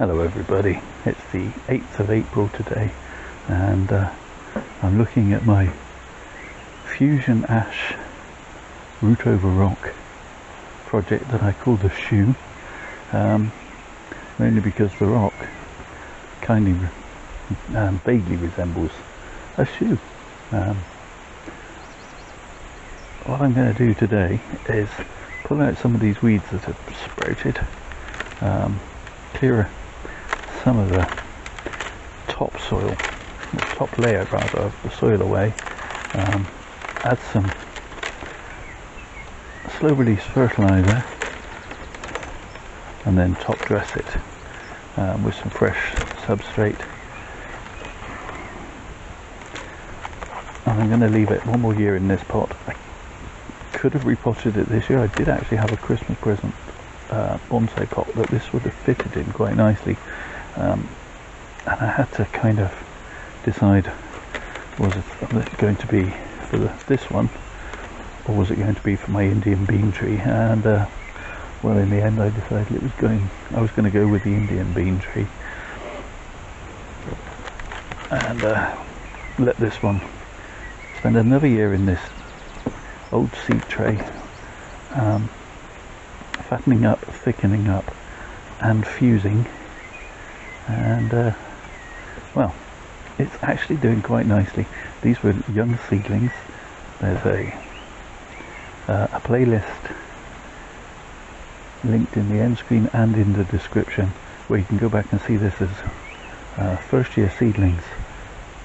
Hello everybody, it's the 8th of April today, and I'm looking at my fusion ash root over rock project that I call the shoe, mainly because the rock kindly vaguely resembles a shoe. What I'm going to do today is pull out some of these weeds that have sprouted, clear some of the topsoil, the top layer rather, of the soil away, add some slow release fertilizer, and then top dress it with some fresh substrate. And I'm going to leave it one more year in this pot. I could have repotted it this year. I did actually have a Christmas present bonsai pot that this would have fitted in quite nicely, and I had to kind of decide, was it going to be for this one, or was it going to be for my Indian bean tree? And well, in the end I decided I was going to go with the Indian bean tree and let this one spend another year in this old seed tray, fattening up, thickening up and fusing, and well, it's actually doing quite nicely. These were young seedlings. There's a playlist linked in the end screen and in the description where you can go back and see this as first year seedlings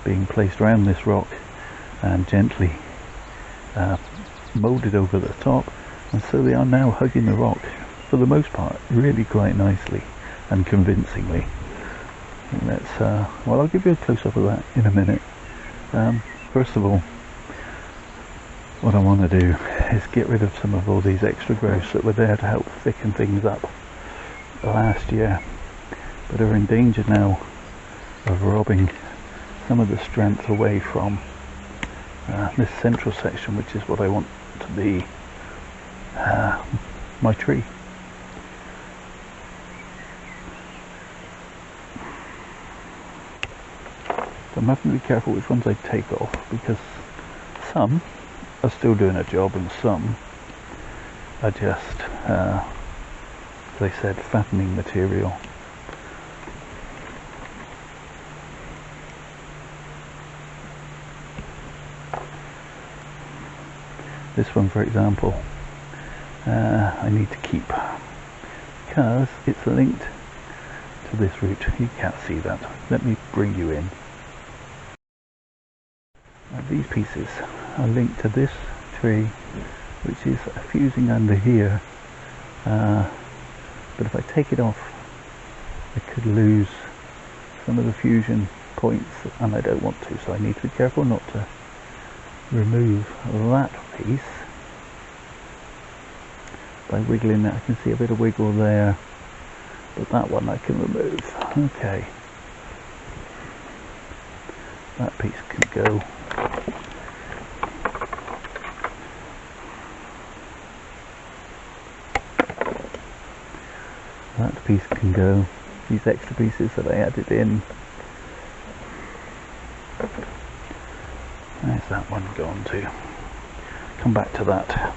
being placed around this rock and gently molded over the top, and so they are now hugging the rock for the most part really quite nicely and convincingly. And that's well, I'll give you a close-up of that in a minute. First of all, what I want to do is get rid of some of all these extra growths that were there to help thicken things up last year, but are in danger now of robbing some of the strength away from this central section, which is what I want to be my tree. So I'm having to be careful which ones I take off, because some are still doing a job and some are just, as I said, fattening material. This one, for example, I need to keep because it's linked to this root. You can't see that. Let me bring you in. Now, these pieces are linked to this tree, which is fusing under here, but if I take it off I could lose some of the fusion points, and I don't want to, so I need to be careful not to remove that piece by wiggling it. I can see a bit of wiggle there, but that one I can remove. Okay, that piece can go. That piece can go. These extra pieces that I added in, there's that one gone too. Come back to that.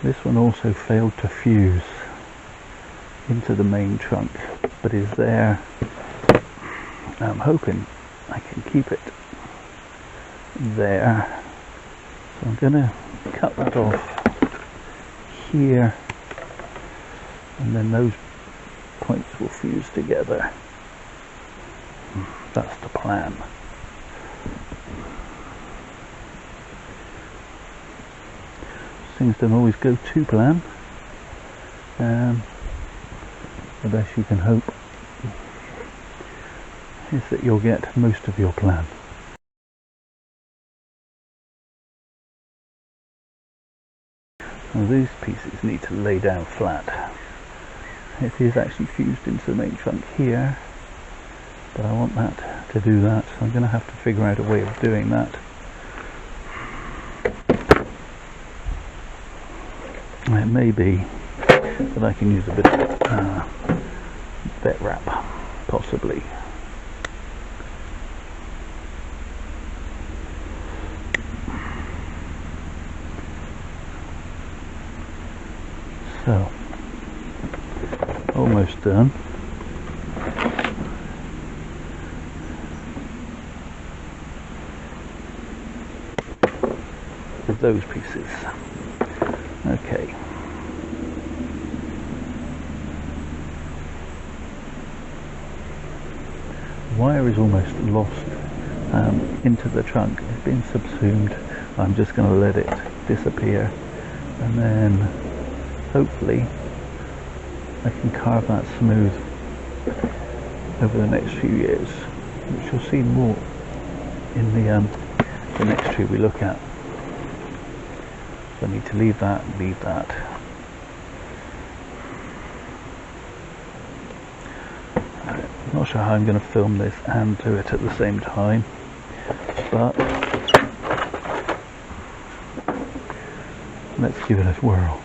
This one also failed to fuse into the main trunk, but is there. I'm hoping I can keep it there, so I'm going to cut that off here, and then those points will fuse together. That's the plan. Things don't always go to plan, the best you can hope is that you'll get most of your plan. Now these pieces need to lay down flat. It is actually fused into the main trunk here, but I want that to do that, so I'm going to have to figure out a way of doing that. It may be that I can use a bit of vet wrap, possibly. So, almost done. With those pieces. Okay. The wire is almost lost into the trunk. It's been subsumed. I'm just going to let it disappear, and then hopefully I can carve that smooth over the next few years, which you'll see more in the next tree we look at. So I need to leave that and leave that. I'm not sure how I'm going to film this and do it at the same time, but let's give it a whirl.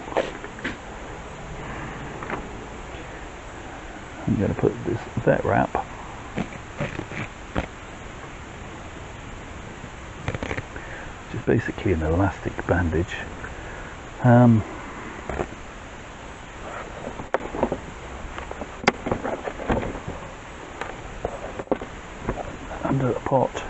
I'm going to put this vet wrap which is basically an elastic bandage under the pot.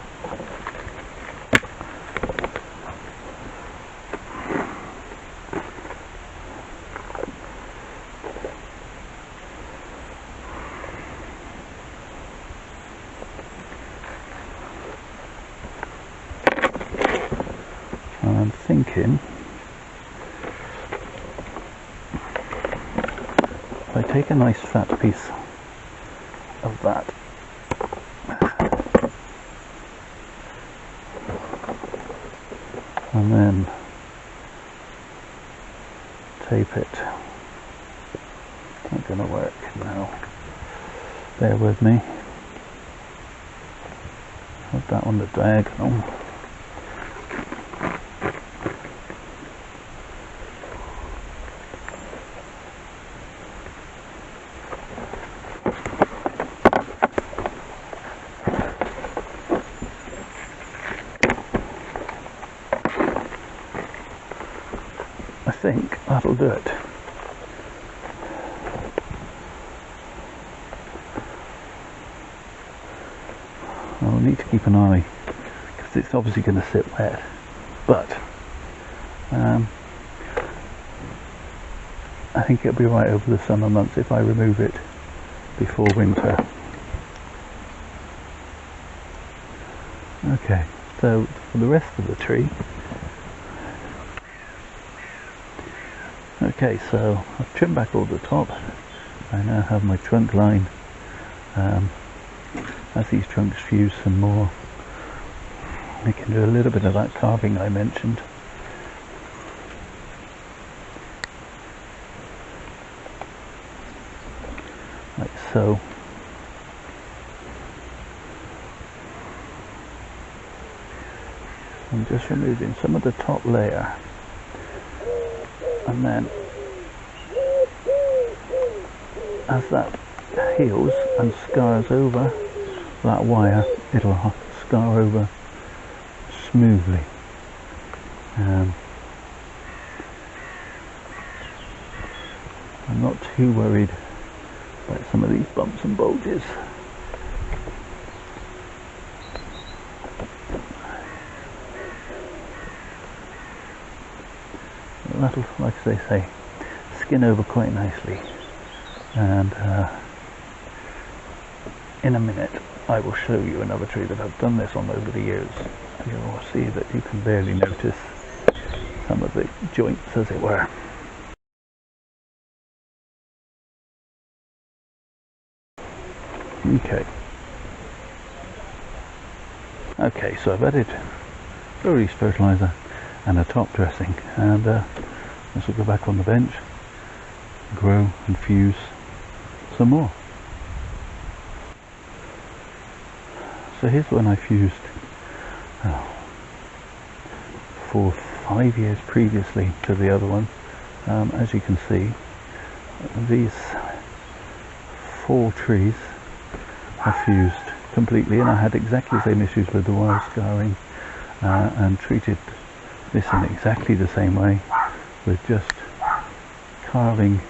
I'm thinking if I take a nice fat piece of that and then tape it. Not going to work now. Bear with me. Put that on the diagonal. I think that'll do it. I'll need to keep an eye because it's obviously going to sit wet, but I think it'll be right over the summer months if I remove it before winter. Okay, so for the rest of the tree, okay, so I've trimmed back all the top. I now have my trunk line. As these trunks fuse some more, I can do a little bit of that carving I mentioned. Like so. I'm just removing some of the top layer, and then as that heals and scars over that wire, it'll scar over smoothly. I'm not too worried about some of these bumps and bulges. That'll, like they say, skin over quite nicely, and in a minute I will show you another tree that I've done this on over the years, and you'll see that you can barely notice some of the joints, as it were. Okay, so I've added release fertilizer and a top dressing, and This will go back on the bench, grow and fuse some more. So here's one I fused 5 years previously to the other one. As you can see, these 4 trees are fused completely, and I had exactly the same issues with the wire scarring, and treated this in exactly the same way, with just carving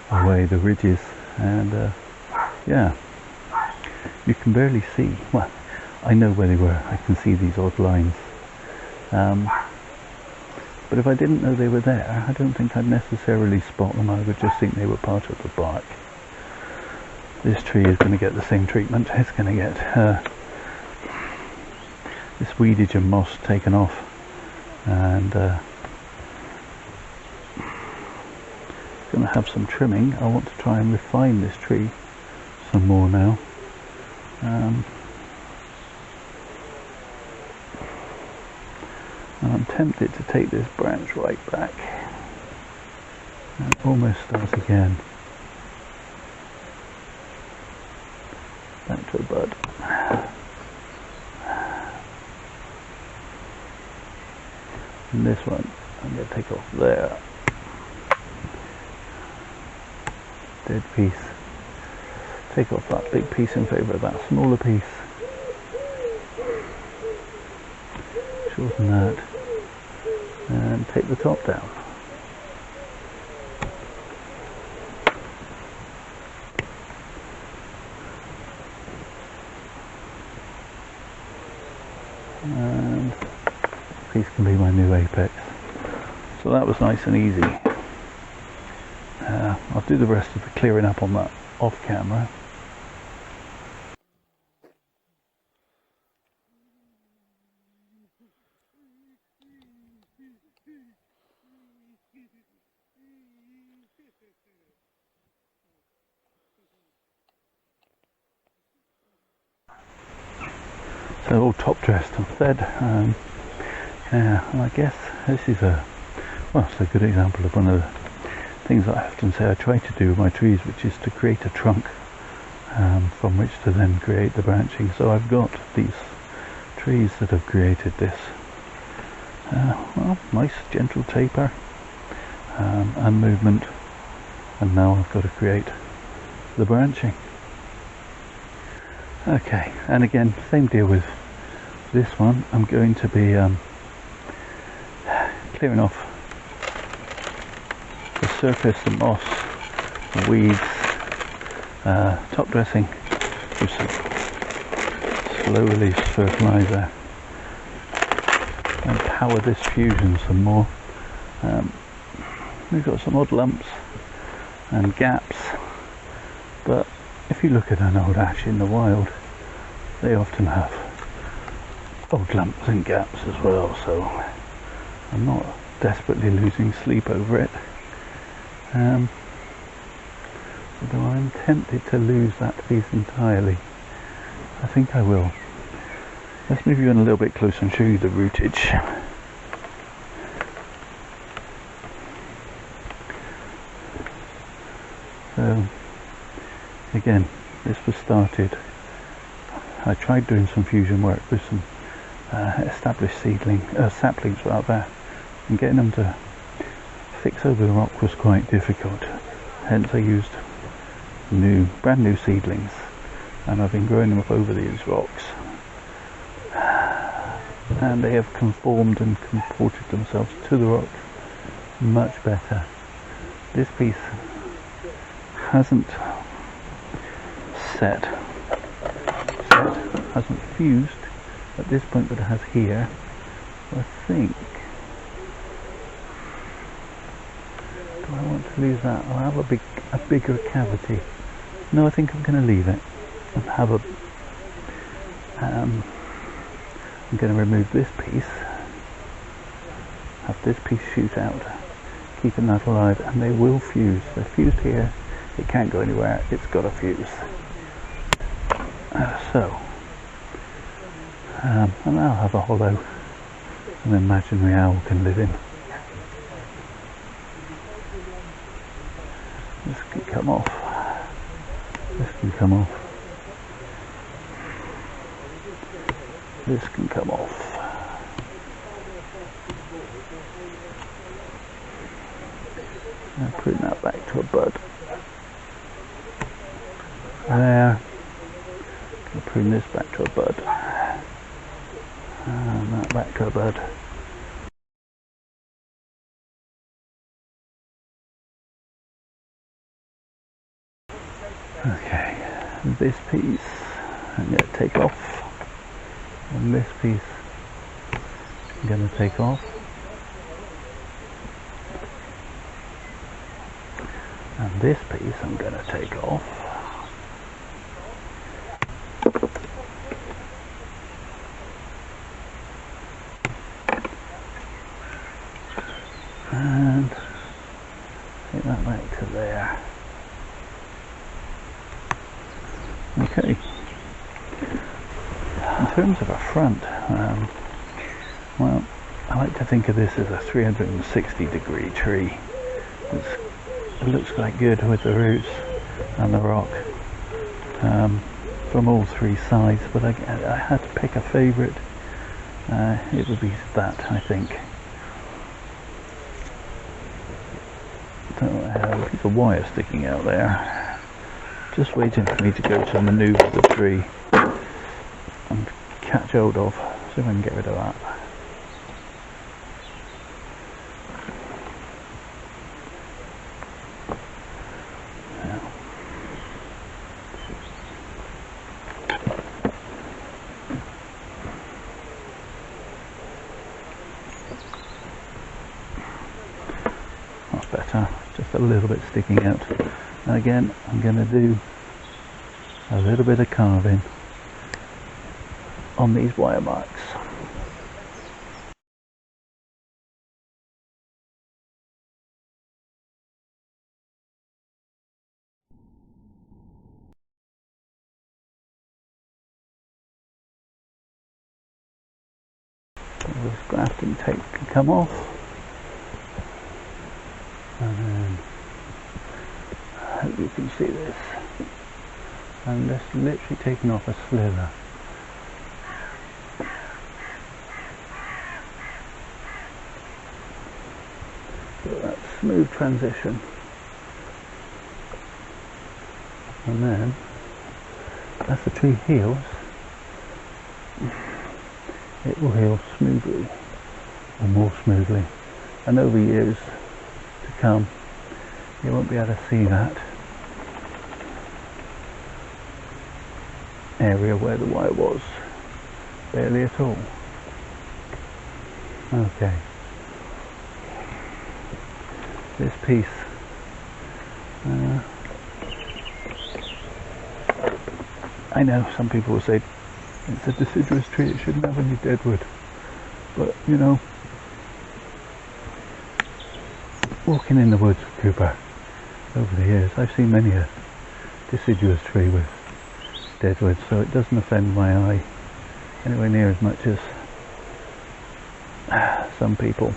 away the ridges, and yeah, you can barely see. Well, I know where they were. I can see these odd lines, but if I didn't know they were there, I don't think I'd necessarily spot them. I would just think they were part of the bark. This tree is going to get the same treatment. It's going to get this weedage and moss taken off, and going to have some trimming. I want to try and refine this tree some more now. And I'm tempted to take this branch right back and almost start again. Back to a bud. And this one I'm going to take off there. Dead piece. Take off that big piece in favour of that smaller piece. Shorten that. And take the top down. And this piece can be my new apex. So that was nice and easy. I'll do the rest of the clearing up on that off camera. So all top dressed and fed. Yeah, and I guess this is it's a good example of one of the things that I often say I try to do with my trees, which is to create a trunk from which to then create the branching. So I've got these trees that have created this nice gentle taper and movement, and now I've got to create the branching. Okay, and again, same deal with this one. I'm going to be clearing off the surface, the moss, the weeds, top dressing with some slow release fertilizer, and power this fusion some more. We've got some odd lumps and gaps, but if you look at an old ash in the wild, they often have old lumps and gaps as well, so I'm not desperately losing sleep over it. Although I'm tempted to lose that piece entirely. I think I will. Let's move you in a little bit closer and show you the rootage. So again, this was started, I tried doing some fusion work with some established saplings rather, and getting them to fix over the rock was quite difficult. Hence I used brand new seedlings, and I've been growing them up over these rocks, and they have conformed and comported themselves to the rock much better. This piece hasn't hasn't fused at this point, but it has here. So I think, do I want to leave that? I'll have a bigger cavity. No, I think I'm going to leave it and have I'm going to remove this piece, have this piece shoot out, keeping that alive, and they will fuse. They're fused here. It can't go anywhere. It's got to fuse. And I'll have a hollow an imaginary owl can live in. come off. This can come off. This can come off. Now prune that back to a bud. There. I'll prune this back to a bud. And that back to a bud. Okay, this piece I'm going to take off, and this piece I'm going to take off, and this piece I'm going to take off, and take that back to there. Okay, in terms of a front, well, I like to think of this as a 360-degree tree. It looks quite good with the roots and the rock from all three sides, but I had to pick a favourite. It would be that, I think. Don't know, I have a piece of wire sticking out there. Just waiting for me to go to manoeuvre the tree and catch hold of, see if I can get rid of that. Now. That's better, just a little bit sticking out. And again, I'm going to do a little bit of carving on these wire marks. This grafting tape can come off, and then I hope you can see this. I'm just literally taking off a slither. So that smooth transition. And then, as the tree heals, it will heal smoothly, or more smoothly. And over years to come, you won't be able to see that area where the wire was, barely at all. Okay, this piece, I know some people will say it's a deciduous tree, it shouldn't have any deadwood, but you know, walking in the woods with Cooper over the years, I've seen many a deciduous tree with deadwood, so it doesn't offend my eye anywhere near as much as some people.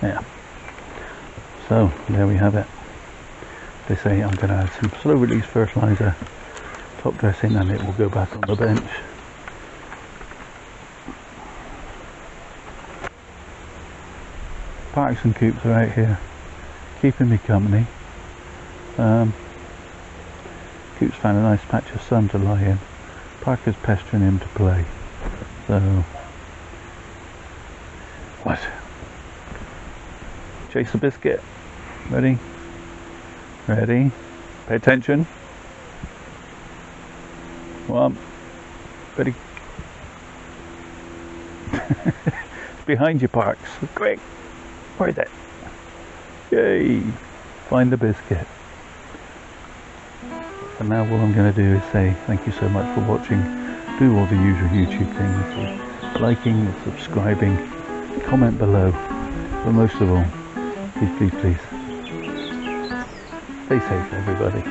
Yeah, so there we have it. They say I'm going to add some slow release fertilizer, top dressing, and it will go back on the bench. Parks and Coops are out here keeping me company. Coops found a nice patch of sun to lie in. Parker's pestering him to play. So, what? Chase the biscuit. Ready? Ready? Pay attention. One. Ready? It's behind you, Parks. Quick. Where is it? Yay! Find the biscuit. And now what I'm going to do is say thank you so much for watching. Do all the usual YouTube things, so liking, subscribing, comment below. But most of all, please, please, please, stay safe, everybody.